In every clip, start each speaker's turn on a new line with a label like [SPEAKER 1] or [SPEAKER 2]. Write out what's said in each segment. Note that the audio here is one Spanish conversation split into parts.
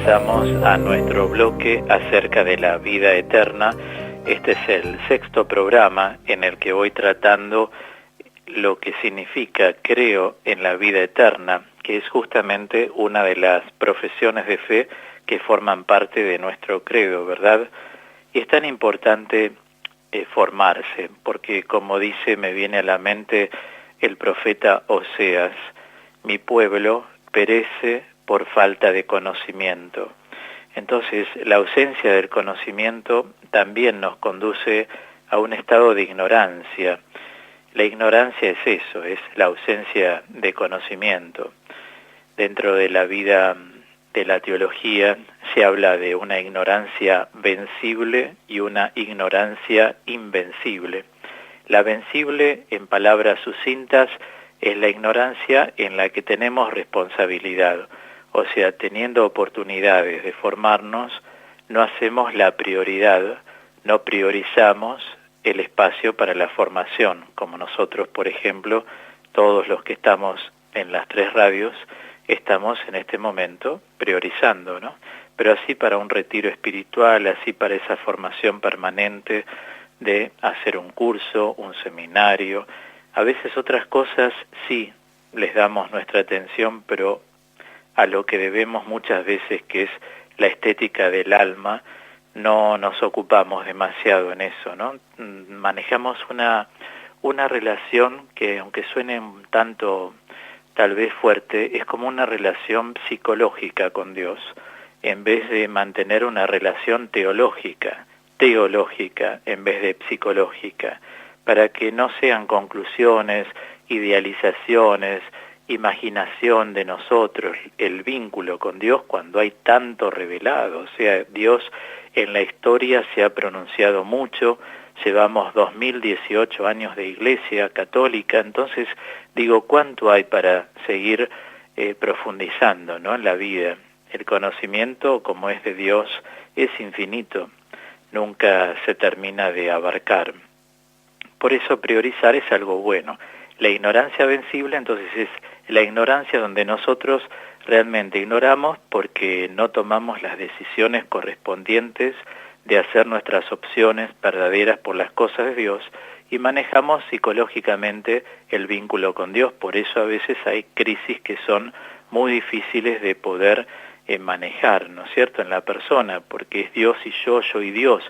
[SPEAKER 1] regresamos a nuestro bloque acerca de la vida eterna. Este es el sexto programa en el que voy tratando lo que significa creo en la vida eterna, que es justamente una de las profesiones de fe que forman parte de nuestro credo, ¿verdad? Y es tan importante formarse, porque como dice, me viene a la mente el profeta Oseas, mi pueblo perece por falta de conocimiento. Entonces, la ausencia del conocimiento también nos conduce a un estado de ignorancia. La ignorancia es eso, es la ausencia de conocimiento. Dentro de la vida de la teología se habla de una ignorancia vencible y una ignorancia invencible. La vencible, en palabras sucintas, es la ignorancia en la que tenemos responsabilidad. O sea, teniendo oportunidades de formarnos, no hacemos la prioridad, no priorizamos el espacio para la formación, como nosotros, por ejemplo, todos los que estamos en las 3 radios, estamos en este momento priorizando, ¿no? Pero así para un retiro espiritual, así para esa formación permanente de hacer un curso, un seminario. A veces otras cosas sí les damos nuestra atención, pero a lo que debemos muchas veces, que es la estética del alma, no nos ocupamos demasiado en eso, ¿no? Manejamos una relación que, aunque suene un tanto tal vez fuerte, es como una relación psicológica con Dios, en vez de mantener una relación teológica en vez de psicológica, para que no sean conclusiones, idealizaciones, imaginación de nosotros, el vínculo con Dios cuando hay tanto revelado. O sea, Dios en la historia se ha pronunciado mucho, llevamos 2018 años de Iglesia Católica, entonces digo, ¿cuánto hay para seguir profundizando, ¿no?, en la vida? El conocimiento, como es de Dios, es infinito, nunca se termina de abarcar. Por eso priorizar es algo bueno. La ignorancia vencible, entonces, es la ignorancia donde nosotros realmente ignoramos porque no tomamos las decisiones correspondientes de hacer nuestras opciones verdaderas por las cosas de Dios y manejamos psicológicamente el vínculo con Dios. Por eso a veces hay crisis que son muy difíciles de poder manejar, ¿no es cierto?, en la persona, porque es Dios y yo y Dios.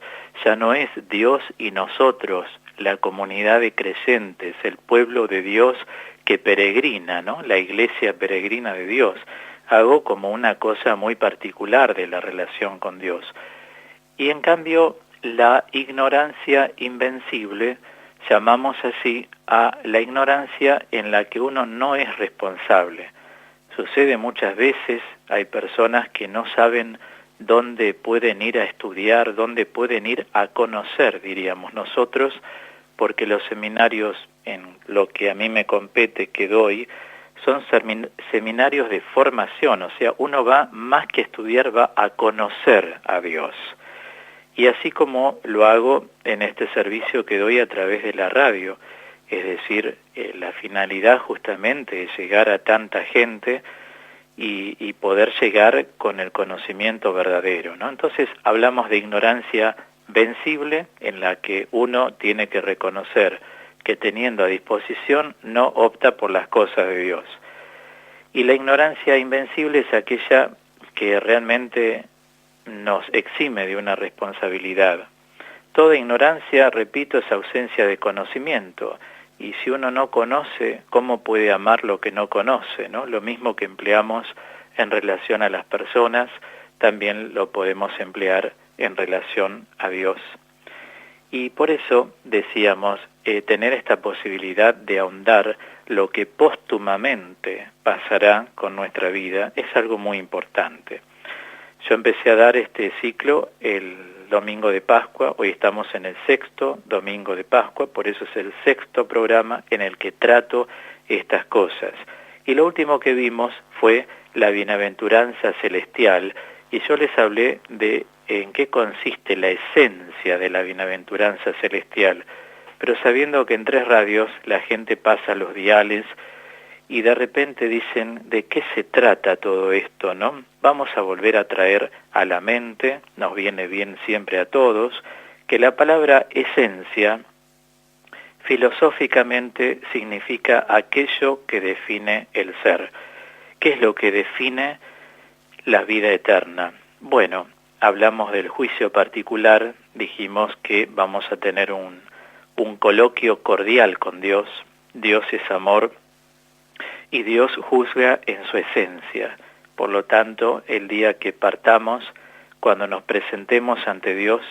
[SPEAKER 1] Ya no es Dios y nosotros, la comunidad de creyentes, el pueblo de Dios que peregrina, ¿no?, la iglesia peregrina de Dios. Hago como una cosa muy particular de la relación con Dios. Y en cambio, la ignorancia invencible, llamamos así a la ignorancia en la que uno no es responsable. Sucede muchas veces, hay personas que no saben dónde pueden ir a estudiar, dónde pueden ir a conocer, diríamos nosotros, porque los seminarios, en lo que a mí me compete que doy, son seminarios de formación, o sea, uno va, más que estudiar, va a conocer a Dios. Y así como lo hago en este servicio que doy a través de la radio, es decir, la finalidad justamente es llegar a tanta gente y poder llegar con el conocimiento verdadero, ¿no? Entonces hablamos de ignorancia vencible, en la que uno tiene que reconocer que teniendo a disposición no opta por las cosas de Dios. Y la ignorancia invencible es aquella que realmente nos exime de una responsabilidad. Toda ignorancia, repito, es ausencia de conocimiento. Y si uno no conoce, ¿cómo puede amar lo que no conoce, ¿no? Lo mismo que empleamos en relación a las personas, también lo podemos emplear en relación a Dios. Y por eso decíamos, tener esta posibilidad de ahondar lo que póstumamente pasará con nuestra vida es algo muy importante. Yo empecé a dar este ciclo el domingo de Pascua, hoy estamos en el 6º domingo de Pascua, por eso es el 6º programa en el que trato estas cosas. Y lo último que vimos fue la bienaventuranza celestial, y yo les hablé de en qué consiste la esencia de la bienaventuranza celestial, pero sabiendo que en 3 radios la gente pasa los diales y de repente dicen, ¿de qué se trata todo esto, no? Vamos a volver a traer a la mente, nos viene bien siempre a todos, que la palabra esencia filosóficamente significa aquello que define el ser. ¿Qué es lo que define la vida eterna? Bueno, hablamos del juicio particular, dijimos que vamos a tener un coloquio cordial con Dios. Dios es amor y Dios juzga en su esencia. Por lo tanto, el día que partamos, cuando nos presentemos ante Dios,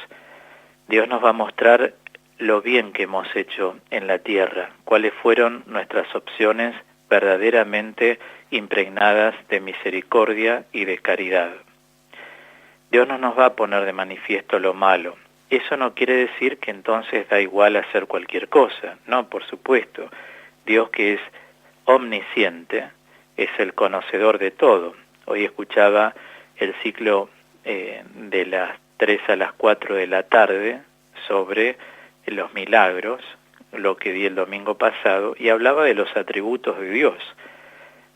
[SPEAKER 1] Dios nos va a mostrar lo bien que hemos hecho en la tierra, cuáles fueron nuestras opciones verdaderamente impregnadas de misericordia y de caridad. Dios no nos va a poner de manifiesto lo malo. Eso no quiere decir que entonces da igual hacer cualquier cosa, no, por supuesto. Dios, que es omnisciente, es el conocedor de todo. Hoy escuchaba el ciclo de las 3 a las 4 de la tarde sobre los milagros, lo que di el domingo pasado, y hablaba de los atributos de Dios.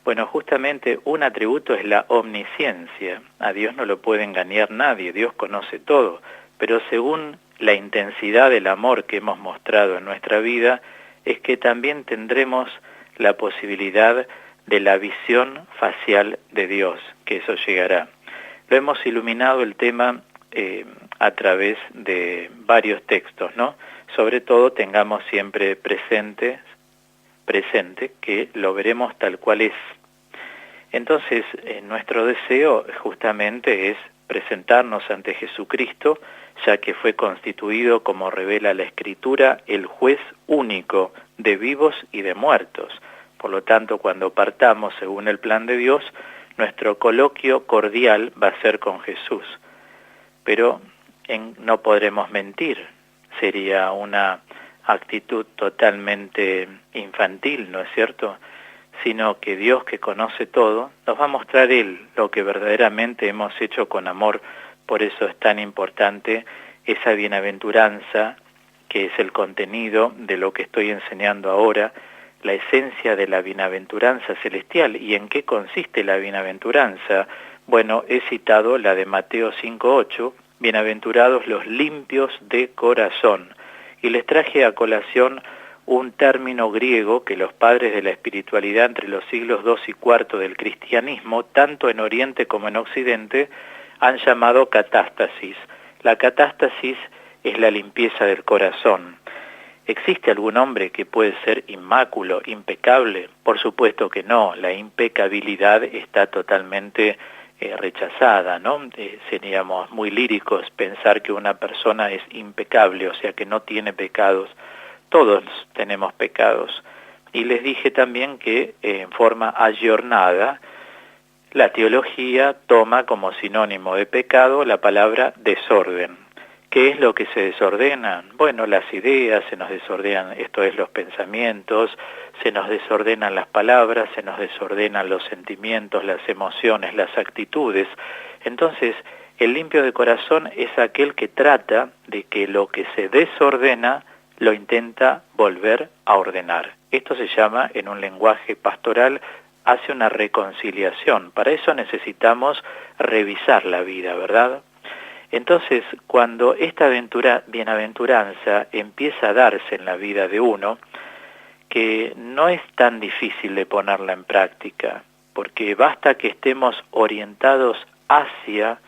[SPEAKER 1] Bueno, justamente un atributo es la omnisciencia. A Dios no lo puede engañar nadie, Dios conoce todo, pero según la intensidad del amor que hemos mostrado en nuestra vida, es que también tendremos la posibilidad de la visión facial de Dios, que eso llegará. Lo hemos iluminado el tema a través de varios textos, ¿no? Sobre todo tengamos siempre presente que lo veremos tal cual es. Entonces, nuestro deseo justamente es presentarnos ante Jesucristo, ya que fue constituido, como revela la Escritura, el juez único de vivos y de muertos. Por lo tanto, cuando partamos según el plan de Dios, nuestro coloquio cordial va a ser con Jesús. Pero no podremos mentir, sería una actitud totalmente infantil, ¿no es cierto? Sino que Dios, que conoce todo, nos va a mostrar Él lo que verdaderamente hemos hecho con amor. Por eso es tan importante esa bienaventuranza, que es el contenido de lo que estoy enseñando ahora, la esencia de la bienaventuranza celestial. ¿Y en qué consiste la bienaventuranza? Bueno, he citado la de Mateo 5:8, bienaventurados los limpios de corazón. Y les traje a colación un término griego que los padres de la espiritualidad entre los siglos II y IV del cristianismo, tanto en Oriente como en Occidente, han llamado catástasis. La catástasis es la limpieza del corazón. ¿Existe algún hombre que puede ser inmáculo, impecable? Por supuesto que no, la impecabilidad está totalmente rechazada, ¿no? Seríamos muy líricos pensar que una persona es impecable, o sea que no tiene pecados. Todos tenemos pecados. Y les dije también que en forma ayornada, la teología toma como sinónimo de pecado la palabra desorden. ¿Qué es lo que se desordena? Bueno, las ideas, se nos desordenan, esto es, los pensamientos, se nos desordenan las palabras, se nos desordenan los sentimientos, las emociones, las actitudes. Entonces, el limpio de corazón es aquel que trata de que lo que se desordena lo intenta volver a ordenar. Esto se llama, en un lenguaje pastoral, hace una reconciliación. Para eso necesitamos revisar la vida, ¿verdad? Entonces, cuando esta bienaventuranza empieza a darse en la vida de uno, que no es tan difícil de ponerla en práctica, porque basta que estemos orientados hacia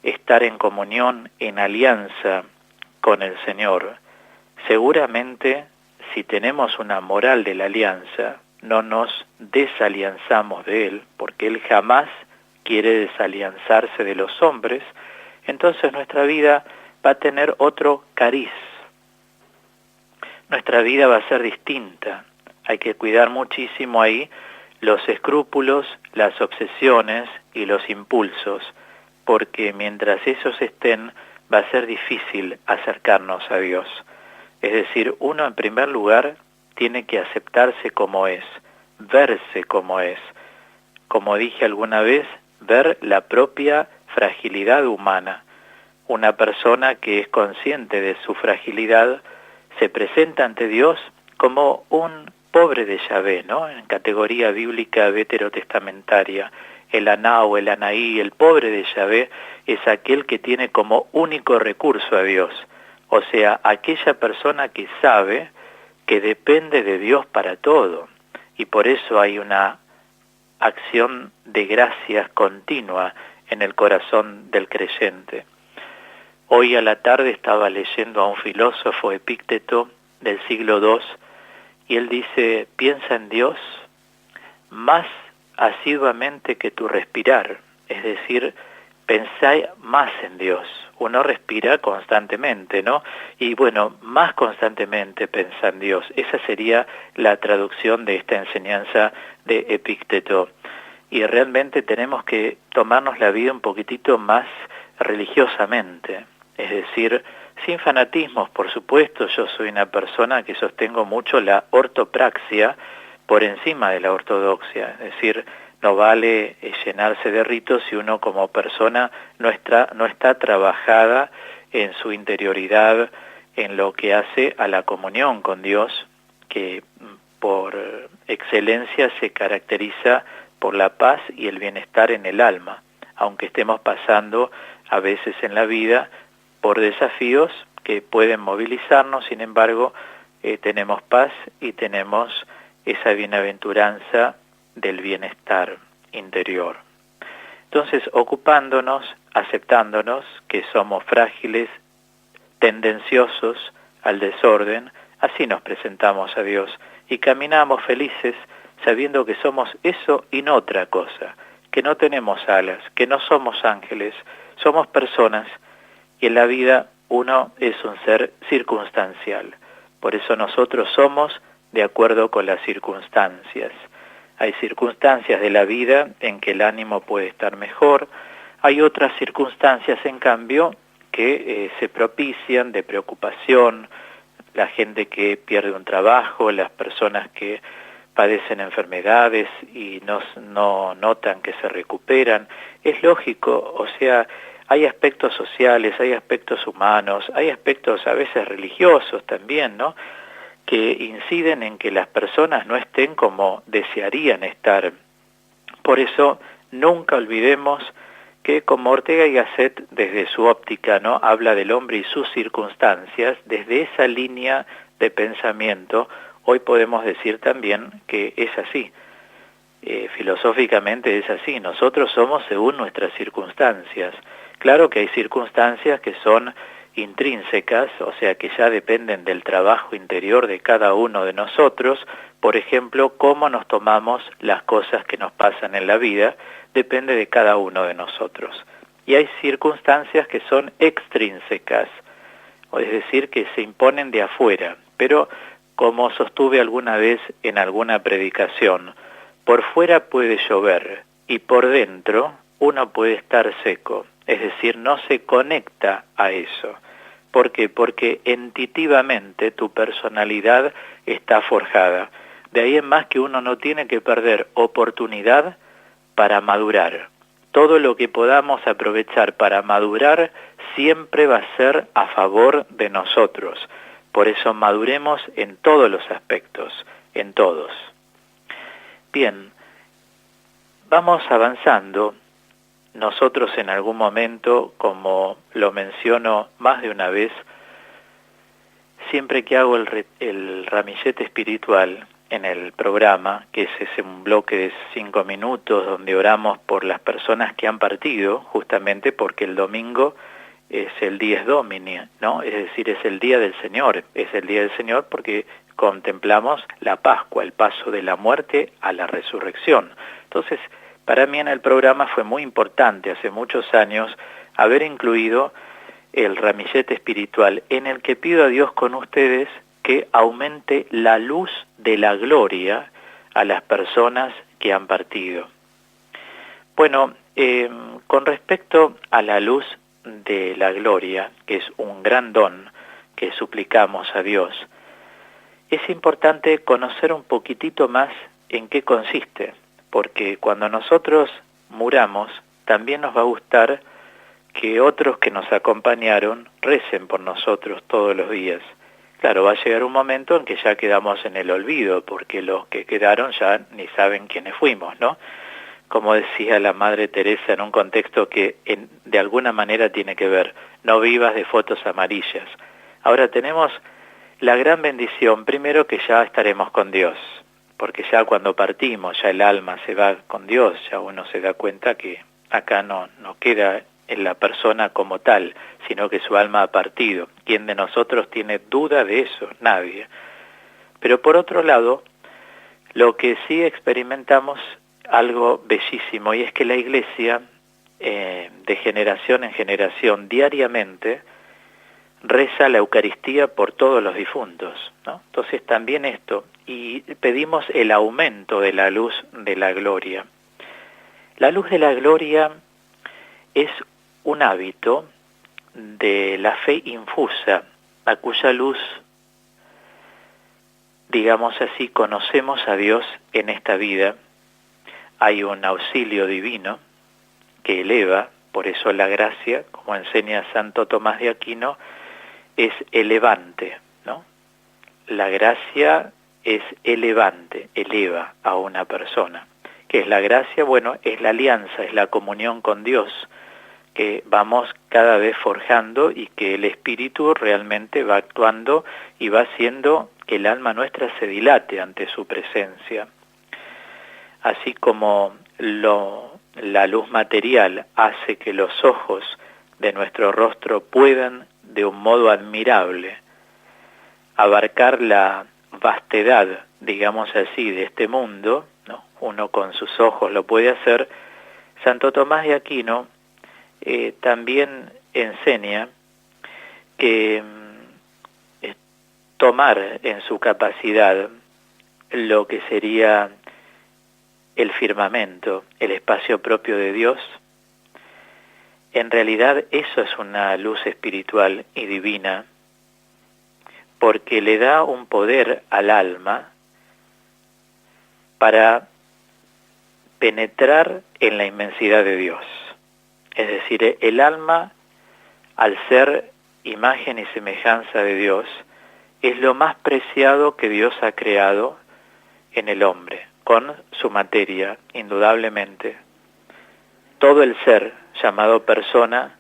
[SPEAKER 1] estar en comunión, en alianza con el Señor. Seguramente, si tenemos una moral de la alianza, no nos desalianzamos de Él, porque Él jamás quiere desalianzarse de los hombres. Entonces nuestra vida va a tener otro cariz. Nuestra vida va a ser distinta. Hay que cuidar muchísimo ahí los escrúpulos, las obsesiones y los impulsos, porque mientras esos estén, va a ser difícil acercarnos a Dios. Es decir, uno en primer lugar tiene que aceptarse como es, verse como es. Como dije alguna vez, ver la propia fragilidad humana. Una persona que es consciente de su fragilidad se presenta ante Dios como un pobre de Yahvé, ¿no? En categoría bíblica veterotestamentaria. El Aná o el Anaí, el pobre de Yahvé, es aquel que tiene como único recurso a Dios. O sea, aquella persona que sabe que depende de Dios para todo. Y por eso hay una acción de gracias continua en el corazón del creyente. Hoy a la tarde estaba leyendo a un filósofo Epícteto del siglo II, y él dice: piensa en Dios más asiduamente que tu respirar, es decir, pensá más en Dios. Uno respira constantemente, ¿no? Y bueno, más constantemente pensá en Dios. Esa sería la traducción de esta enseñanza de Epícteto. Y realmente tenemos que tomarnos la vida un poquitito más religiosamente, es decir, sin fanatismos, por supuesto. Yo soy una persona que sostengo mucho la ortopraxia por encima de la ortodoxia, es decir, no vale llenarse de ritos si uno como persona no está trabajada en su interioridad, en lo que hace a la comunión con Dios, que por excelencia se caracteriza por la paz y el bienestar en el alma, aunque estemos pasando a veces en la vida por desafíos que pueden movilizarnos. Sin embargo, tenemos paz y tenemos esa bienaventuranza del bienestar interior. Entonces, ocupándonos, aceptándonos que somos frágiles, tendenciosos al desorden, así nos presentamos a Dios y caminamos felices sabiendo que somos eso y no otra cosa, que no tenemos alas, que no somos ángeles, somos personas, y en la vida uno es un ser circunstancial. Por eso nosotros somos de acuerdo con las circunstancias. Hay circunstancias de la vida en que el ánimo puede estar mejor, hay otras circunstancias, en cambio, que se propician de preocupación, la gente que pierde un trabajo, las personas que padecen enfermedades y no notan que se recuperan. Es lógico, o sea, hay aspectos sociales, hay aspectos humanos, hay aspectos a veces religiosos también, ¿no?, que inciden en que las personas no estén como desearían estar. Por eso, nunca olvidemos que, como Ortega y Gasset, desde su óptica, ¿no?, habla del hombre y sus circunstancias, desde esa línea de pensamiento, hoy podemos decir también que es así. Filosóficamente es así. Nosotros somos según nuestras circunstancias. Claro que hay circunstancias que son intrínsecas, o sea, que ya dependen del trabajo interior de cada uno de nosotros. Por ejemplo, cómo nos tomamos las cosas que nos pasan en la vida depende de cada uno de nosotros. Y hay circunstancias que son extrínsecas, es decir, que se imponen de afuera. Pero, como sostuve alguna vez en alguna predicación, por fuera puede llover y por dentro uno puede estar seco. Es decir, no se conecta a eso. ¿Por qué? Porque intuitivamente tu personalidad está forjada. De ahí en más que uno no tiene que perder oportunidad para madurar. Todo lo que podamos aprovechar para madurar siempre va a ser a favor de nosotros. Por eso maduremos en todos los aspectos, en todos. Bien, vamos avanzando. Nosotros en algún momento, como lo menciono más de una vez, siempre que hago el ramillete espiritual en el programa, que es un bloque de 5 minutos donde oramos por las personas que han partido, justamente porque el domingo es el Dies Domini, ¿no? Es decir, es el Día del Señor, es el Día del Señor porque contemplamos la Pascua, el paso de la muerte a la resurrección. Entonces, para mí en el programa fue muy importante hace muchos años haber incluido el ramillete espiritual, en el que pido a Dios con ustedes que aumente la luz de la gloria a las personas que han partido. Bueno, con respecto a la luz de la gloria, que es un gran don que suplicamos a Dios, es importante conocer un poquitito más en qué consiste, porque cuando nosotros muramos, también nos va a gustar que otros que nos acompañaron recen por nosotros todos los días. Claro, va a llegar un momento en que ya quedamos en el olvido, porque los que quedaron ya ni saben quiénes fuimos, ¿no? Como decía la Madre Teresa en un contexto que de alguna manera tiene que ver, no vivas de fotos amarillas. Ahora tenemos la gran bendición, primero que ya estaremos con Dios, porque ya cuando partimos, ya el alma se va con Dios, ya uno se da cuenta que acá no queda en la persona como tal, sino que su alma ha partido. ¿Quién de nosotros tiene duda de eso? Nadie. Pero por otro lado, lo que sí experimentamos algo bellísimo, y es que la Iglesia, de generación en generación, diariamente, reza la Eucaristía por todos los difuntos, ¿no? Entonces también esto, y pedimos el aumento de la luz de la gloria. La luz de la gloria es un hábito de la fe infusa, a cuya luz, digamos así, conocemos a Dios en esta vida. Hay un auxilio divino que eleva, por eso la gracia, como enseña Santo Tomás de Aquino, es elevante, ¿no? La gracia es elevante, eleva a una persona. ¿Qué es la gracia? Bueno, es la alianza, es la comunión con Dios, que vamos cada vez forjando y que el Espíritu realmente va actuando y va haciendo que el alma nuestra se dilate ante su presencia. Así como la luz material hace que los ojos de nuestro rostro puedan, de un modo admirable, abarcar la vastedad, digamos así, de este mundo, ¿no? Uno con sus ojos lo puede hacer. Santo Tomás de Aquino también enseña que tomar en su capacidad lo que sería el firmamento, el espacio propio de Dios, en realidad eso es una luz espiritual y divina, porque le da un poder al alma para penetrar en la inmensidad de Dios. Es decir, el alma, al ser imagen y semejanza de Dios, es lo más preciado que Dios ha creado en el hombre, con su materia, indudablemente. Todo el ser, llamado persona,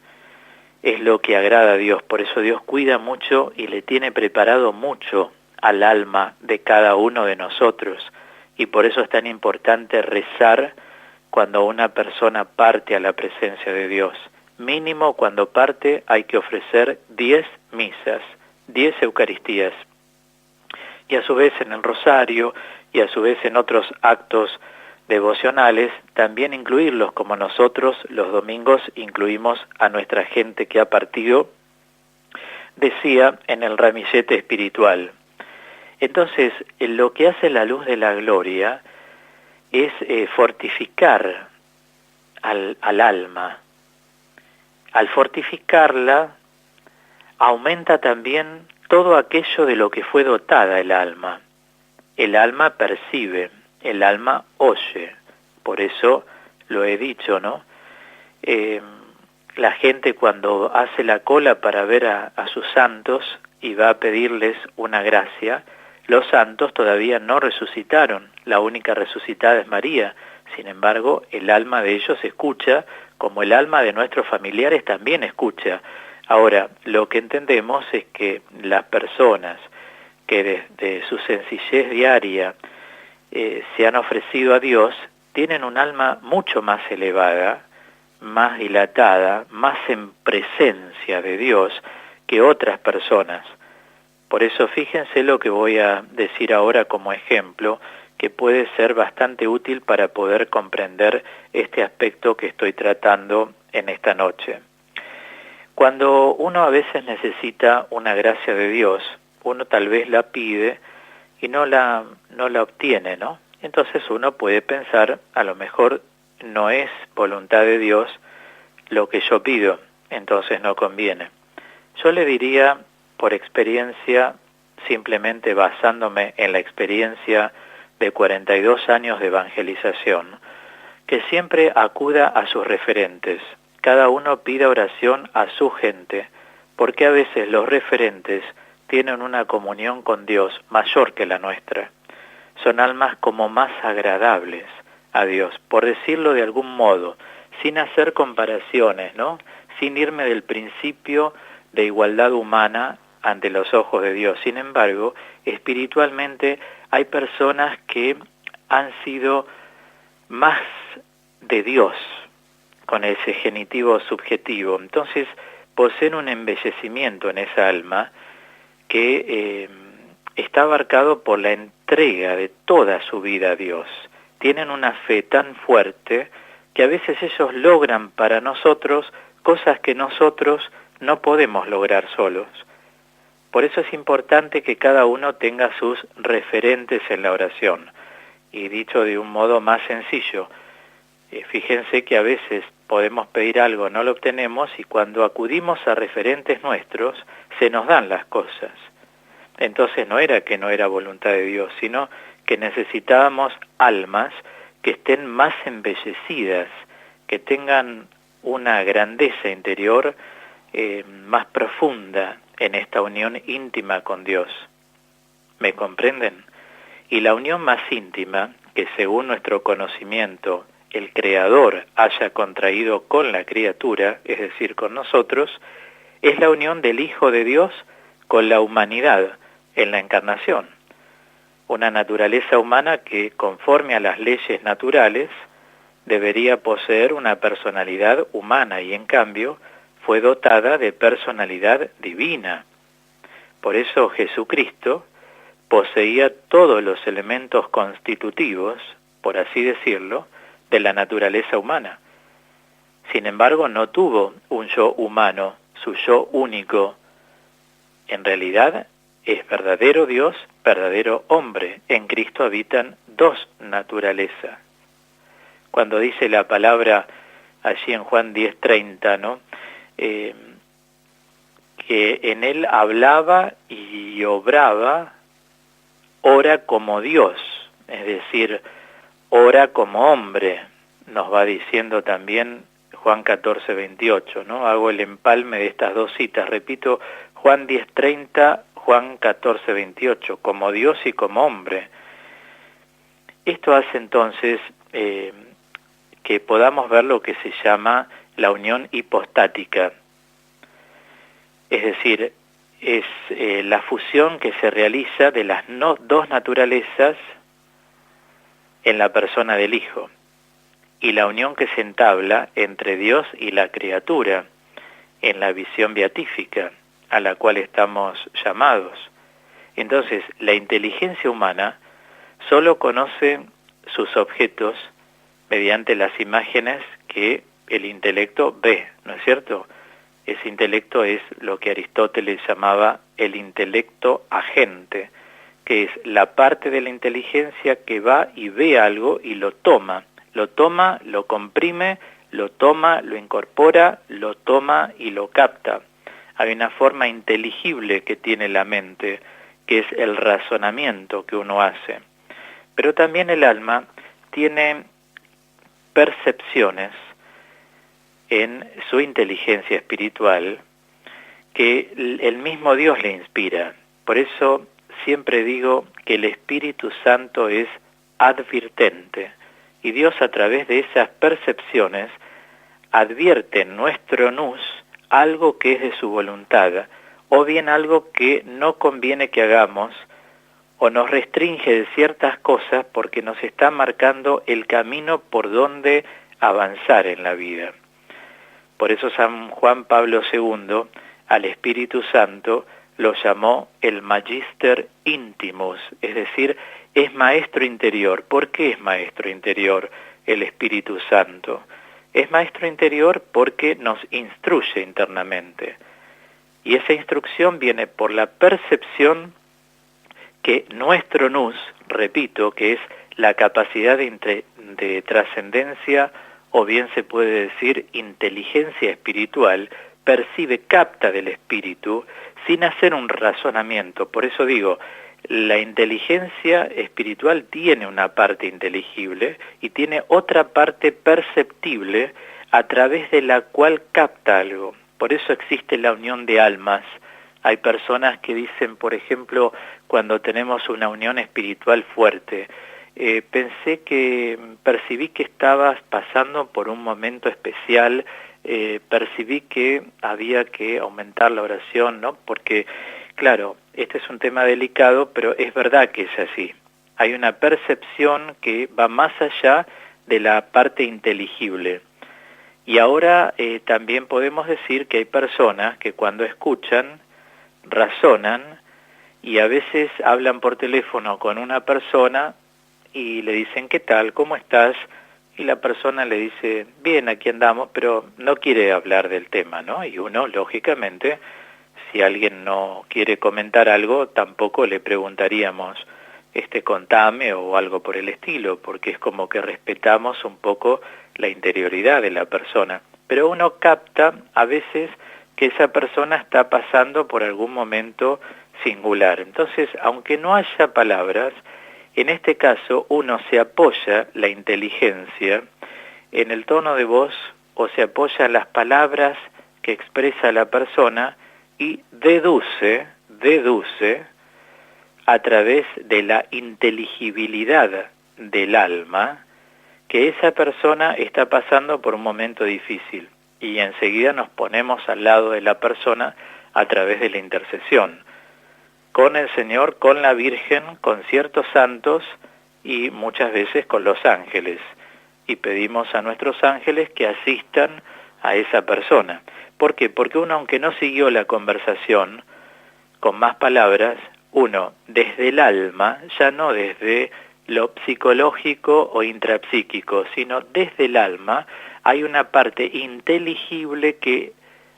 [SPEAKER 1] es lo que agrada a Dios. Por eso Dios cuida mucho y le tiene preparado mucho al alma de cada uno de nosotros. Y por eso es tan importante rezar cuando una persona parte a la presencia de Dios. Mínimo cuando parte hay que ofrecer 10 misas, 10 Eucaristías. Y a su vez en el rosario y a su vez en otros actos devocionales, también incluirlos, como nosotros los domingos incluimos a nuestra gente que ha partido, decía en el ramillete espiritual. Entonces, lo que hace la luz de la gloria es fortificar al alma. Al fortificarla, aumenta también todo aquello de lo que fue dotada el alma. El alma percibe, el alma oye. Por eso lo he dicho, ¿no? La gente cuando hace la cola para ver a sus santos y va a pedirles una gracia, los santos todavía no resucitaron. La única resucitada es María. Sin embargo, el alma de ellos escucha, como el alma de nuestros familiares también escucha. Ahora, lo que entendemos es que las personas que desde su sencillez diaria se han ofrecido a Dios, tienen un alma mucho más elevada, más dilatada, más en presencia de Dios que otras personas. Por eso fíjense lo que voy a decir ahora como ejemplo, que puede ser bastante útil para poder comprender este aspecto que estoy tratando en esta noche. Cuando uno a veces necesita una gracia de Dios, uno tal vez la pide y no la obtiene, ¿no? Entonces uno puede pensar, a lo mejor no es voluntad de Dios lo que yo pido, entonces no conviene. Yo le diría, por experiencia, simplemente basándome en la experiencia de 42 años de evangelización, que siempre acuda a sus referentes. Cada uno pida oración a su gente, porque a veces los referentes tienen una comunión con Dios mayor que la nuestra. Son almas como más agradables a Dios, por decirlo de algún modo, sin hacer comparaciones, ¿no? Sin irme del principio de igualdad humana ante los ojos de Dios. Sin embargo, espiritualmente hay personas que han sido más de Dios, con ese genitivo subjetivo. Entonces, poseen un embellecimiento en esa alma que está abarcado por la entrega de toda su vida a Dios. Tienen una fe tan fuerte que a veces ellos logran para nosotros cosas que nosotros no podemos lograr solos. Por eso es importante que cada uno tenga sus referentes en la oración. Y dicho de un modo más sencillo, fíjense que a veces podemos pedir algo, no lo obtenemos, y cuando acudimos a referentes nuestros, se nos dan las cosas. Entonces no era que no era voluntad de Dios, sino que necesitábamos almas que estén más embellecidas, que tengan una grandeza interior más profunda en esta unión íntima con Dios. ¿Me comprenden? Y la unión más íntima, que según nuestro conocimiento el Creador haya contraído con la criatura, es decir, con nosotros, es la unión del Hijo de Dios con la humanidad en la encarnación. Una naturaleza humana que, conforme a las leyes naturales, debería poseer una personalidad humana y, en cambio, fue dotada de personalidad divina. Por eso Jesucristo poseía todos los elementos constitutivos, por así decirlo, de la naturaleza humana. Sin embargo, no tuvo un yo humano, su yo único. En realidad, es verdadero Dios, verdadero hombre. En Cristo habitan dos naturalezas. Cuando dice la palabra allí en Juan 10:30, ¿no? Que en él hablaba y obraba, ora como Dios, es decir, ora como hombre, nos va diciendo también Juan 14:28, ¿no? Hago el empalme de estas dos citas, repito, Juan 10:30, Juan 14:28, como Dios y como hombre. Esto hace entonces que podamos ver lo que se llama la unión hipostática, es decir, es la fusión que se realiza de las dos naturalezas en la persona del Hijo, y la unión que se entabla entre Dios y la criatura en la visión beatífica a la cual estamos llamados. Entonces, la inteligencia humana solo conoce sus objetos mediante las imágenes que el intelecto ve, ¿no es cierto? Ese intelecto es lo que Aristóteles llamaba el intelecto agente, que es la parte de la inteligencia que va y ve algo y lo toma, lo comprime, lo toma, lo incorpora, lo toma y lo capta. Hay una forma inteligible que tiene la mente, que es el razonamiento que uno hace. Pero también el alma tiene percepciones en su inteligencia espiritual que el mismo Dios le inspira. Por eso siempre digo que el Espíritu Santo es advirtente, y Dios a través de esas percepciones advierte en nuestro nous algo que es de su voluntad, o bien algo que no conviene que hagamos, o nos restringe de ciertas cosas porque nos está marcando el camino por donde avanzar en la vida. Por eso San Juan Pablo II al Espíritu Santo lo llamó el Magister Intimus, es decir, es maestro interior. ¿Por qué es maestro interior el Espíritu Santo? Es maestro interior porque nos instruye internamente. Y esa instrucción viene por la percepción que nuestro nous, repito, que es la capacidad de trascendencia, o bien se puede decir inteligencia espiritual, percibe, capta del espíritu sin hacer un razonamiento. Por eso digo, la inteligencia espiritual tiene una parte inteligible y tiene otra parte perceptible a través de la cual capta algo. Por eso existe la unión de almas, Hay personas que dicen, por ejemplo, cuando tenemos una unión espiritual fuerte, percibí que estabas pasando por un momento especial, percibí que había que aumentar la oración, ¿no? Porque, claro, este es un tema delicado, pero es verdad que es así. Hay una percepción que va más allá de la parte inteligible. Y ahora también podemos decir que hay personas que cuando escuchan, razonan y a veces hablan por teléfono con una persona y le dicen, ¿qué tal? ¿Cómo estás? Y la persona le dice, bien, aquí andamos, pero no quiere hablar del tema, ¿no? Y uno, lógicamente, si alguien no quiere comentar algo, tampoco le preguntaríamos, contame o algo por el estilo, porque es como que respetamos un poco la interioridad de la persona. Pero uno capta a veces que esa persona está pasando por algún momento singular. Entonces, aunque no haya palabras, en este caso uno se apoya la inteligencia en el tono de voz o se apoya en las palabras que expresa la persona y deduce a través de la inteligibilidad del alma que esa persona está pasando por un momento difícil y enseguida nos ponemos al lado de la persona a través de la intercesión, con el Señor, con la Virgen, con ciertos santos y muchas veces con los ángeles. Y pedimos a nuestros ángeles que asistan a esa persona. ¿Por qué? Porque uno, aunque no siguió la conversación con más palabras, uno desde el alma, ya no desde lo psicológico o intrapsíquico, sino desde el alma, hay una parte inteligible que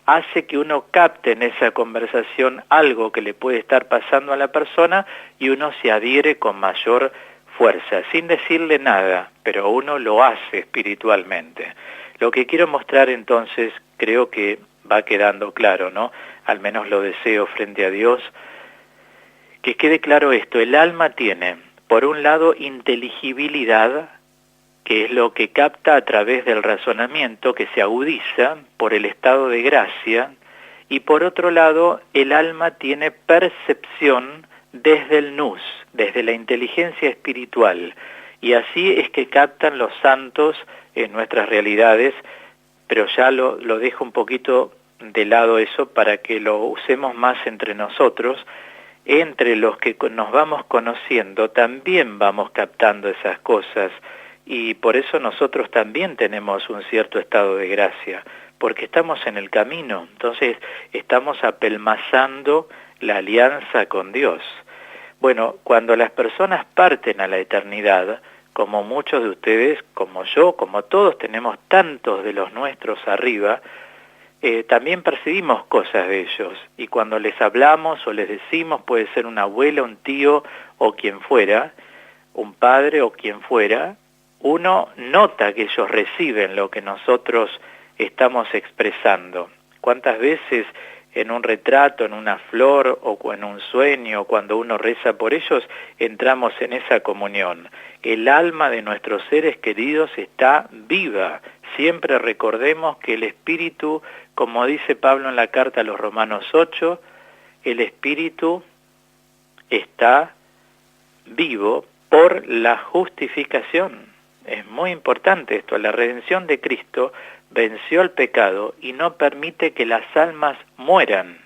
[SPEAKER 1] hace que uno capte en esa conversación algo que le puede estar pasando a la persona y uno se adhiere con mayor fuerza, sin decirle nada, pero uno lo hace espiritualmente. Lo que quiero mostrar entonces, creo que va quedando claro, ¿no? Al menos lo deseo frente a Dios, que quede claro esto: el alma tiene, por un lado, inteligibilidad, que es lo que capta a través del razonamiento, que se agudiza por el estado de gracia, y por otro lado, el alma tiene percepción desde el nous, desde la inteligencia espiritual, y así es que captan los santos en nuestras realidades, pero ya lo dejo un poquito de lado eso para que lo usemos más entre nosotros. Entre los que nos vamos conociendo también vamos captando esas cosas, y por eso nosotros también tenemos un cierto estado de gracia, porque estamos en el camino, entonces estamos apelmazando la alianza con Dios. Bueno, cuando las personas parten a la eternidad, como muchos de ustedes, como yo, como todos tenemos tantos de los nuestros arriba, también percibimos cosas de ellos, y cuando les hablamos o les decimos, puede ser una abuela, un tío o quien fuera, un padre o quien fuera, uno nota que ellos reciben lo que nosotros estamos expresando. ¿Cuántas veces en un retrato, en una flor o en un sueño, cuando uno reza por ellos, entramos en esa comunión? El alma de nuestros seres queridos está viva. Siempre recordemos que el espíritu, como dice Pablo en la carta a los Romanos 8, el espíritu está vivo por la justificación. Es muy importante esto. La redención de Cristo venció el pecado y no permite que las almas mueran.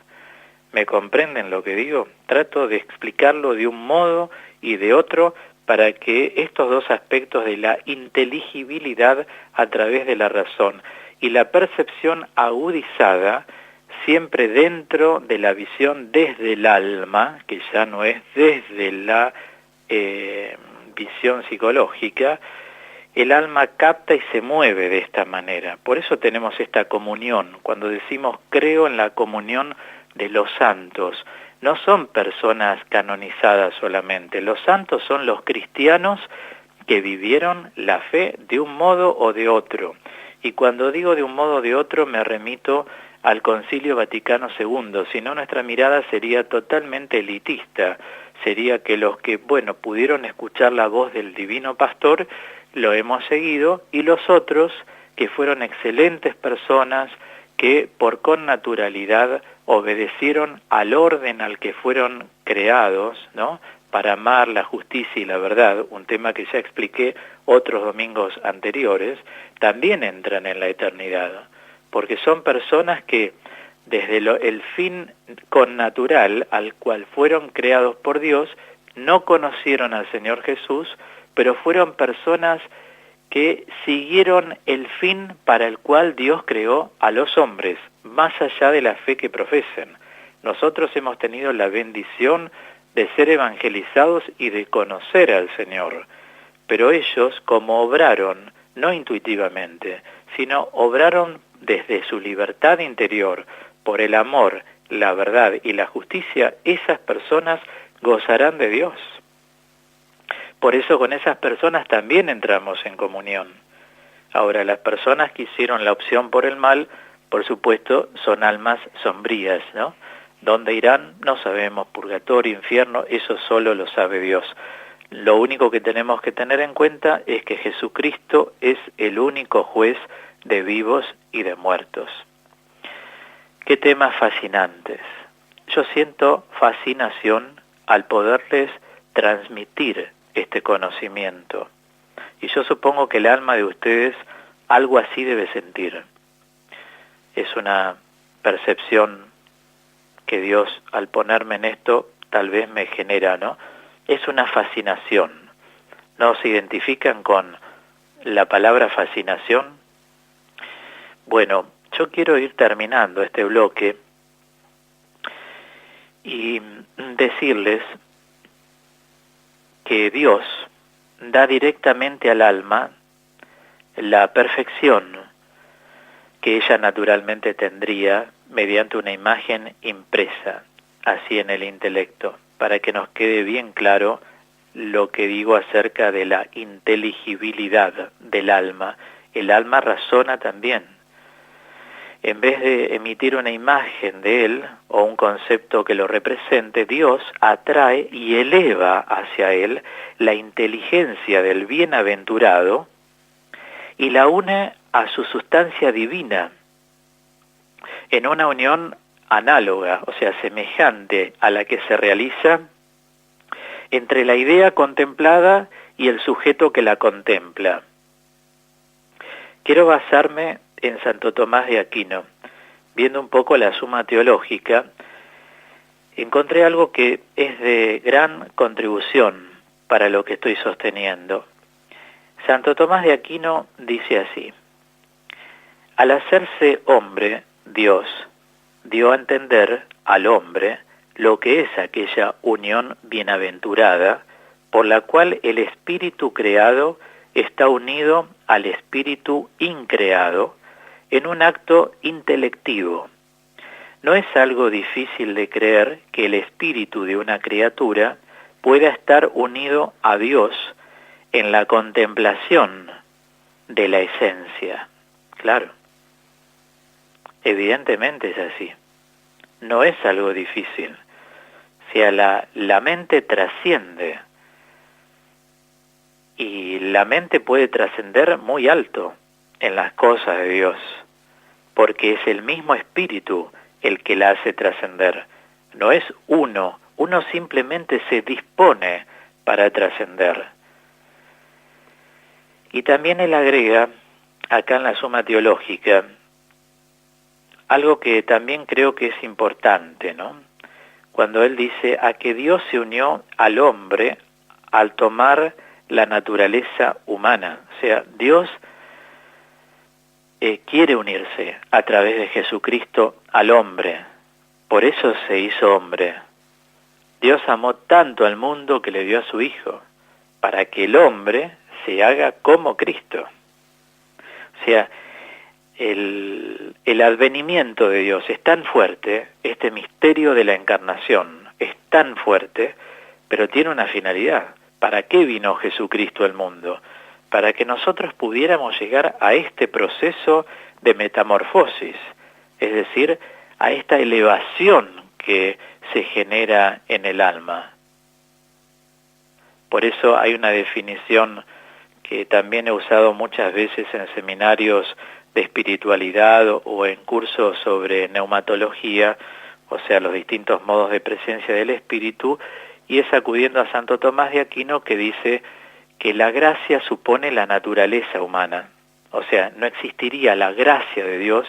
[SPEAKER 1] ¿Me comprenden lo que digo? Trato de explicarlo de un modo y de otro para que estos dos aspectos de la inteligibilidad a través de la razón y la percepción agudizada, siempre dentro de la visión desde el alma, que ya no es desde la visión psicológica, el alma capta y se mueve de esta manera. Por eso tenemos esta comunión. Cuando decimos creo en la comunión de los santos, no son personas canonizadas solamente. Los santos son los cristianos que vivieron la fe de un modo o de otro. Y cuando digo de un modo o de otro me remito al Concilio Vaticano II, si no nuestra mirada sería totalmente elitista. Sería que los que, pudieron escuchar la voz del Divino Pastor, lo hemos seguido, y los otros, que fueron excelentes personas, que por connaturalidad obedecieron al orden al que fueron creados, ¿no?, para amar la justicia y la verdad, un tema que ya expliqué otros domingos anteriores, también entran en la eternidad, porque son personas que desde el fin connatural al cual fueron creados por Dios, no conocieron al Señor Jesús, pero fueron personas que siguieron el fin para el cual Dios creó a los hombres, más allá de la fe que profesen. Nosotros hemos tenido la bendición de ser evangelizados y de conocer al Señor, pero ellos, como obraron, no intuitivamente, sino obraron desde su libertad interior, por el amor, la verdad y la justicia, esas personas gozarán de Dios. Por eso con esas personas también entramos en comunión. Ahora, las personas que hicieron la opción por el mal, por supuesto, son almas sombrías, ¿no? ¿Dónde irán? No sabemos, purgatorio, infierno, eso solo lo sabe Dios. Lo único que tenemos que tener en cuenta es que Jesucristo es el único juez de vivos y de muertos. Qué temas fascinantes. Yo siento fascinación al poderles transmitir este conocimiento. Y yo supongo que el alma de ustedes algo así debe sentir. Es una percepción que Dios, al ponerme en esto, tal vez me genera, ¿no? Es una fascinación. ¿No se identifican con la palabra fascinación? Bueno, yo quiero ir terminando este bloque y decirles que Dios da directamente al alma la perfección que ella naturalmente tendría mediante una imagen impresa, así en el intelecto, para que nos quede bien claro lo que digo acerca de la inteligibilidad del alma. El alma razona también. En vez de emitir una imagen de él o un concepto que lo represente, Dios atrae y eleva hacia él la inteligencia del bienaventurado y la une a su sustancia divina en una unión análoga, o sea, semejante a la que se realiza entre la idea contemplada y el sujeto que la contempla. Quiero basarme en Santo Tomás de Aquino. Viendo un poco la Suma Teológica, encontré algo que es de gran contribución para lo que estoy sosteniendo. Santo Tomás de Aquino dice así: al hacerse hombre, Dios dio a entender al hombre lo que es aquella unión bienaventurada por la cual el espíritu creado está unido al espíritu increado en un acto intelectivo. No es algo difícil de creer que el espíritu de una criatura pueda estar unido a Dios en la contemplación de la esencia. Claro, evidentemente es así. No es algo difícil. O sea, la mente trasciende. Y la mente puede trascender muy alto en las cosas de Dios, porque es el mismo espíritu el que la hace trascender. No es uno simplemente se dispone para trascender. Y también él agrega, acá en la Suma Teológica, algo que también creo que es importante, ¿no? Cuando él dice, a que Dios se unió al hombre al tomar la naturaleza humana. O sea, Dios quiere unirse a través de Jesucristo al hombre. Por eso se hizo hombre. Dios amó tanto al mundo que le dio a su Hijo, para que el hombre se haga como Cristo. O sea, el advenimiento de Dios es tan fuerte, este misterio de la encarnación es tan fuerte, pero tiene una finalidad. ¿Para qué vino Jesucristo al mundo? Para que nosotros pudiéramos llegar a este proceso de metamorfosis, es decir, a esta elevación que se genera en el alma. Por eso hay una definición que también he usado muchas veces en seminarios de espiritualidad o en cursos sobre neumatología, o sea, los distintos modos de presencia del Espíritu, y es acudiendo a Santo Tomás de Aquino, que dice que la gracia supone la naturaleza humana. O sea, no existiría la gracia de Dios,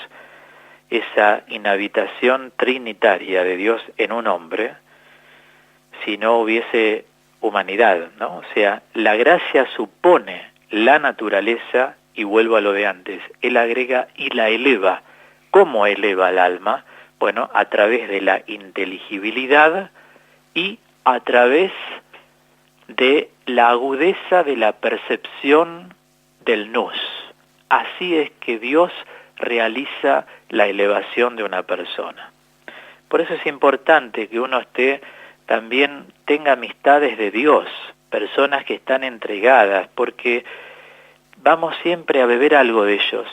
[SPEAKER 1] esa inhabitación trinitaria de Dios en un hombre, si no hubiese humanidad, ¿no? O sea, la gracia supone la naturaleza, y vuelvo a lo de antes, él agrega y la eleva. ¿Cómo eleva el alma? Bueno, a través de la inteligibilidad y a través de la agudeza de la percepción del nous. Así es que Dios realiza la elevación de una persona. Por eso es importante que uno también tenga amistades de Dios, personas que están entregadas, porque vamos siempre a beber algo de ellos.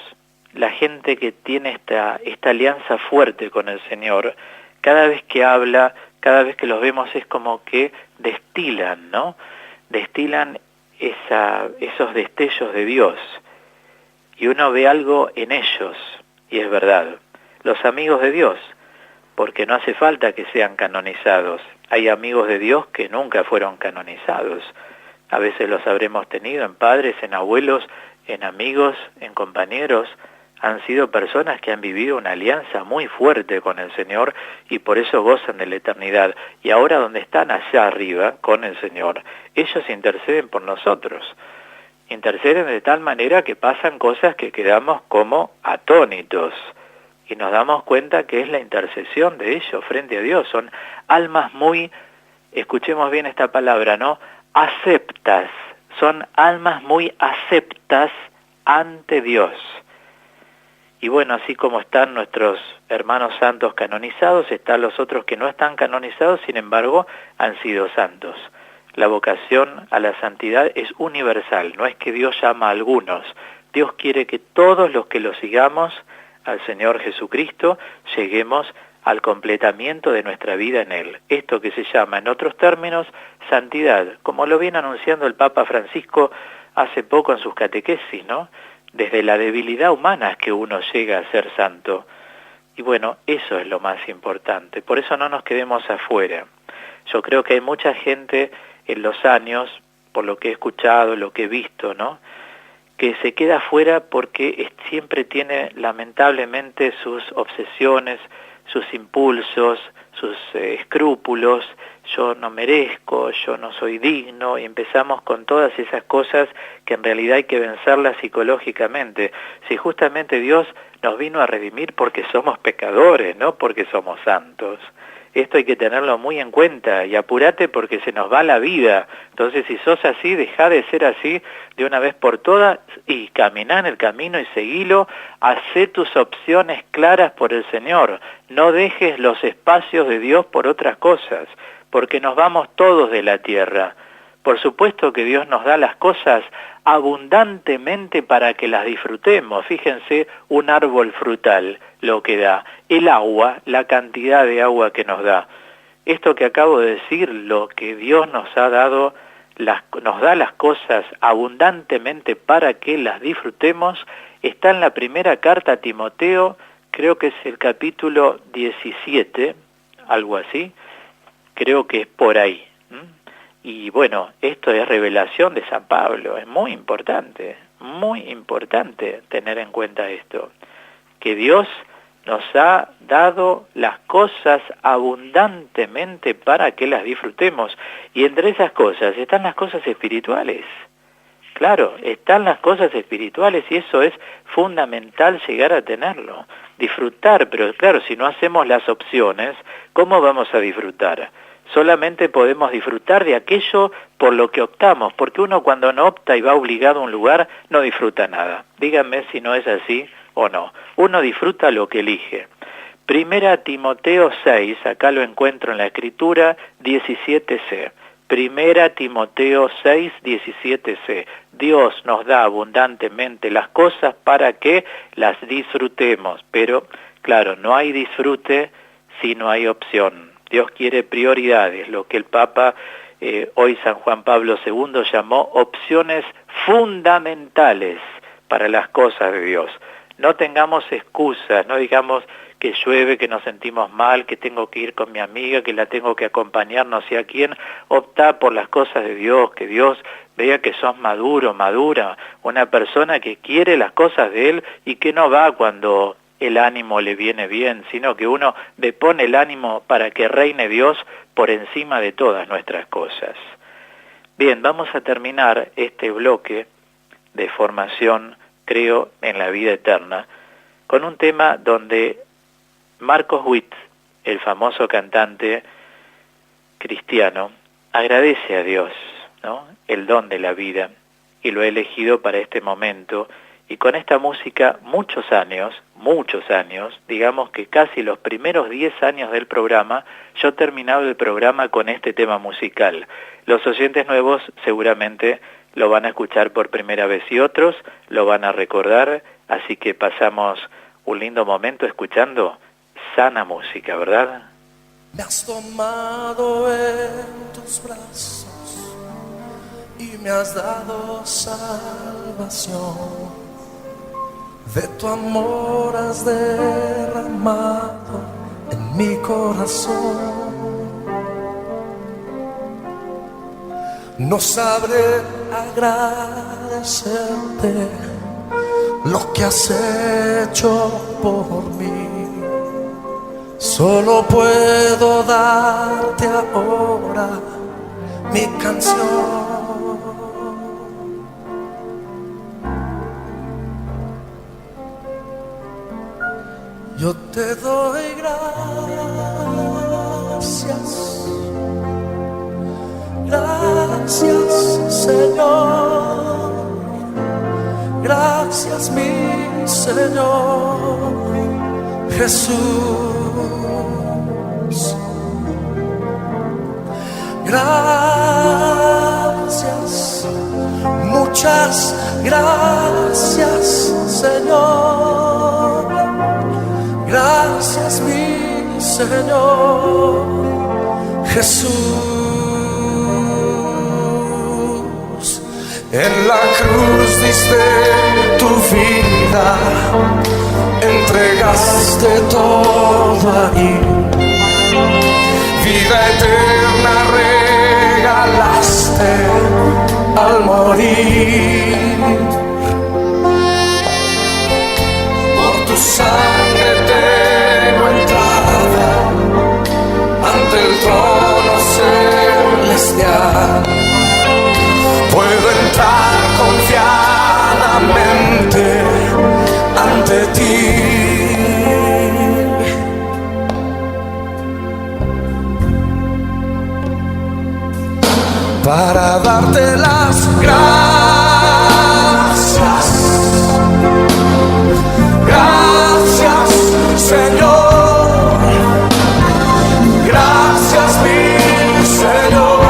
[SPEAKER 1] La gente que tiene esta alianza fuerte con el Señor, cada vez que habla, cada vez que los vemos es como que destilan, ¿no? Destilan esos destellos de Dios. Y uno ve algo en ellos, y es verdad. Los amigos de Dios, porque no hace falta que sean canonizados. Hay amigos de Dios que nunca fueron canonizados. A veces los habremos tenido en padres, en abuelos, en amigos, en compañeros. Han sido personas que han vivido una alianza muy fuerte con el Señor y por eso gozan de la eternidad. Y ahora donde están allá arriba con el Señor, ellos interceden por nosotros. Interceden de tal manera que pasan cosas que quedamos como atónitos y nos damos cuenta que es la intercesión de ellos frente a Dios. Son almas muy, escuchemos bien esta palabra, ¿no? Aceptas. Son almas muy aceptas ante Dios. Y bueno, así como están nuestros hermanos santos canonizados, están los otros que no están canonizados, sin embargo, han sido santos. La vocación a la santidad es universal, no es que Dios llama a algunos. Dios quiere que todos los que lo sigamos al Señor Jesucristo lleguemos al completamiento de nuestra vida en Él. Esto que se llama, en otros términos, santidad, como lo viene anunciando el Papa Francisco hace poco en sus catequesis, ¿no? Desde la debilidad humana es que uno llega a ser santo. Y bueno, eso es lo más importante. Por eso no nos quedemos afuera. Yo creo que hay mucha gente en los años, por lo que he escuchado, lo que he visto, ¿no?, que se queda afuera porque siempre tiene lamentablemente sus obsesiones, sus impulsos, sus escrúpulos. Yo no merezco, yo no soy digno, y empezamos con todas esas cosas que en realidad hay que vencerlas psicológicamente. Si justamente Dios nos vino a redimir porque somos pecadores, no porque somos santos. Esto hay que tenerlo muy en cuenta, y apúrate porque se nos va la vida. Entonces, si sos así, dejá de ser así de una vez por todas y caminá en el camino y seguilo. Hacé tus opciones claras por el Señor. No dejes los espacios de Dios por otras cosas, porque nos vamos todos de la tierra. Por supuesto que Dios nos da las cosas abundantemente para que las disfrutemos. Fíjense, un árbol frutal, lo que da, el agua, la cantidad de agua que nos da. Esto que acabo de decir, lo que Dios nos ha dado, nos da las cosas abundantemente para que las disfrutemos, está en la primera carta a Timoteo, creo que es el capítulo 17, algo así, creo que es por ahí. Y bueno, esto es revelación de San Pablo, es muy importante tener en cuenta esto, que Dios nos ha dado las cosas abundantemente para que las disfrutemos, y entre esas cosas están las cosas espirituales. Claro, están las cosas espirituales y eso es fundamental llegar a tenerlo, disfrutar, pero claro, si no hacemos las opciones, ¿cómo vamos a disfrutar? Solamente podemos disfrutar de aquello por lo que optamos, porque uno cuando no opta y va obligado a un lugar, no disfruta nada. Díganme si no es así o no. Uno disfruta lo que elige. Primera Timoteo 6, acá lo encuentro en la Escritura, 17c. Primera Timoteo 6, 17c. Dios nos da abundantemente las cosas para que las disfrutemos, pero claro, no hay disfrute si no hay opción. Dios quiere prioridades, lo que el Papa, hoy San Juan Pablo II, llamó opciones fundamentales para las cosas de Dios. No tengamos excusas, no digamos que llueve, que nos sentimos mal, que tengo que ir con mi amiga, que la tengo que acompañar, no sé a quién, optá por las cosas de Dios, que Dios vea que sos maduro, madura, una persona que quiere las cosas de Él y que no va cuando el ánimo le viene bien, sino que uno le pone el ánimo para que reine Dios por encima de todas nuestras cosas. Bien, vamos a terminar este bloque de formación, creo, en la vida eterna, con un tema donde Marcos Witt, el famoso cantante cristiano, agradece a Dios, ¿no?, el don de la vida, y lo he elegido para este momento, y con esta música muchos años, digamos que casi los primeros 10 años del programa, yo terminaba el programa con este tema musical. Los oyentes nuevos seguramente lo van a escuchar por primera vez y otros lo van a recordar, así que pasamos un lindo momento escuchando sana música, ¿verdad?
[SPEAKER 2] Me has tomado en tus brazos y me has dado salvación. De tu amor has derramado en mi corazón. No sabré agradecerte lo que has hecho por mí. Solo puedo darte ahora mi canción. Yo te doy gracias, gracias Señor, gracias mi Señor Jesús, gracias, muchas gracias Señor. Gracias mi Señor Jesús. En la cruz diste tu vida, entregaste todo ahí. Vida eterna regalaste al morir. Por tu sangre tengo entrada ante el trono celestial. Puedo entrar confiadamente ante ti. Para darte las gracias. Gracias, Señor. Gracias, mi Señor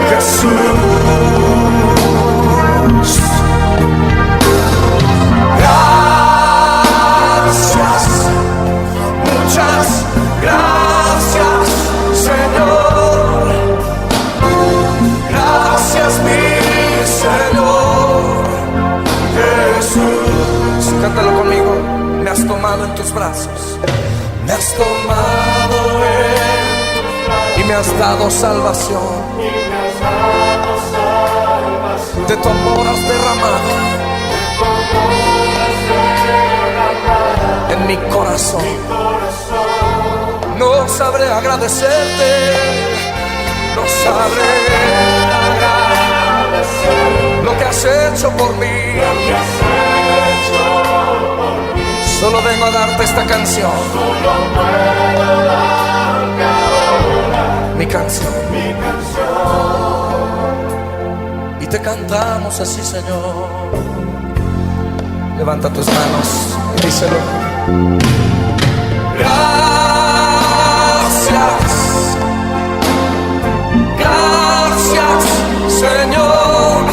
[SPEAKER 2] Jesús. Gracias, muchas gracias, Señor. Gracias, mi Señor Jesús. Cántalo conmigo. Me has tomado en tus brazos, me has tomado y me has dado salvación. De tu amor has derramado en mi corazón. No sabré agradecerte, no sabré agradecer lo que has hecho por mí. Solo vengo a darte esta canción. Solo puedo darte ahora mi canción. Y te cantamos así, Señor. Levanta tus manos y díselo. Gracias, gracias, Señor.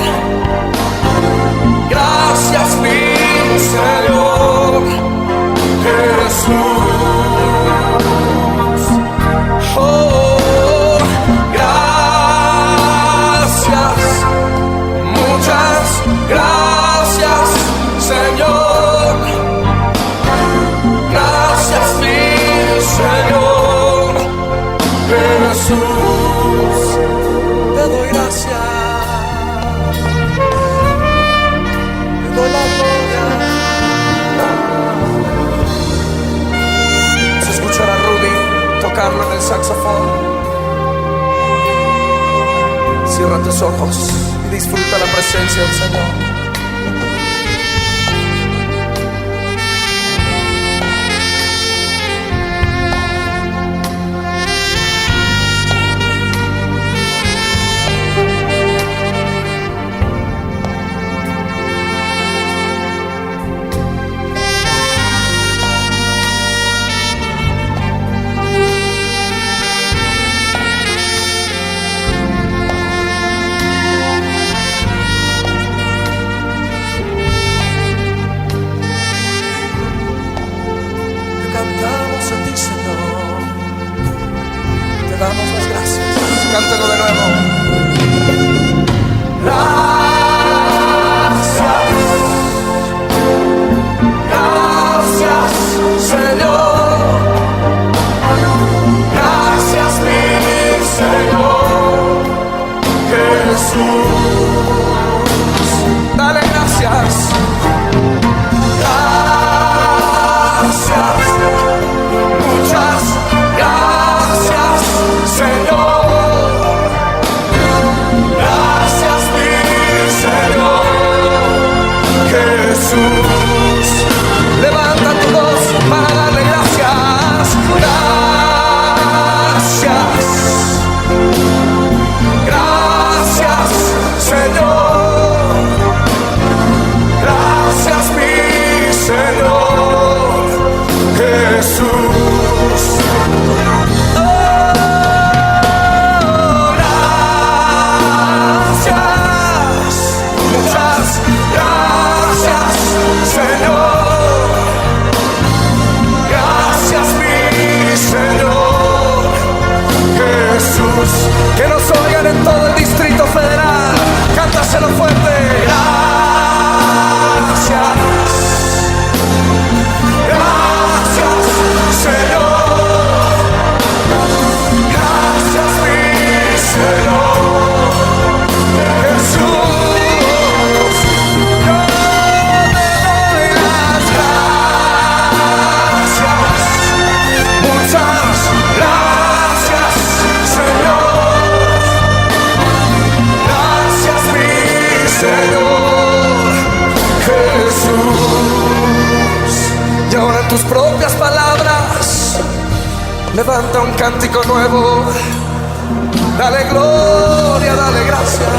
[SPEAKER 2] Gracias, mi Señor Jesús. Oh, gracias, muchas gracias, Señor. Gracias. Cierra tus ojos y disfruta la presencia del Señor. Damos las gracias. Cántalo de nuevo. Gracias, gracias, Señor. Gracias, mi Señor Jesús. Dale gracias. Gracias, muchas gracias, Señor. Gracias, mi Señor Jesús. Levanta tu voz para darle gracias. Gracias, gracias, Señor. Gracias, mi Señor Jesús. Que nos oigan en todo el Distrito Federal. Cántaselo fuerte. Gracias, gracias, Señor. Gracias, mi Señor Jesús. Yo te doy las gracias. Muchas gracias, Señor Jesús. Y ahora en tus propias palabras levanta un cántico nuevo. Dale gloria, dale gracias.